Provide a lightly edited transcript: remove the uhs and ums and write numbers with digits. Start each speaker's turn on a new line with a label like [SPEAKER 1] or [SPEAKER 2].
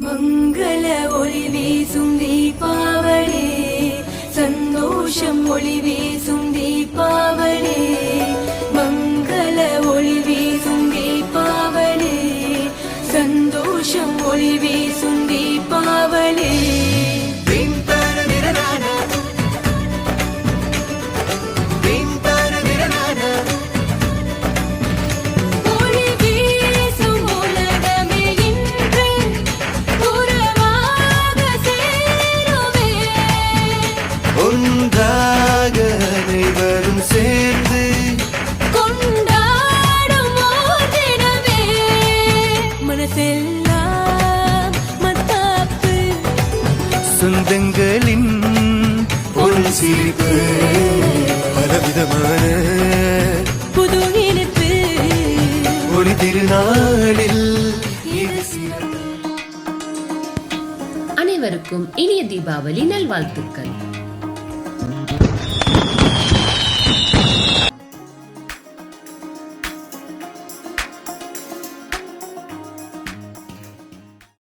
[SPEAKER 1] மங்கள ஒளி வீசும் தீபாவளி, சந்தோஷம் ஒளி வீசும் தீபாவளி. மங்கள ஒளி வீசும் தீபாவளி, சந்தோஷம் ஒளி வீசும் தீபாவளி.
[SPEAKER 2] ஒன்றாக அனைவரும் சேர்ந்து
[SPEAKER 1] கொண்டாடும் தினமே, மனசெல்லாம் மத்தாப்பு,
[SPEAKER 2] சொந்தங்களின் ஒரு சிரிப்பு, பலவிதமான
[SPEAKER 1] புது இனிப்பு,
[SPEAKER 2] ஒளி திருநாளில்
[SPEAKER 3] அனைவருக்கும் இனிய தீபாவளி நல்வாழ்த்துக்கள்.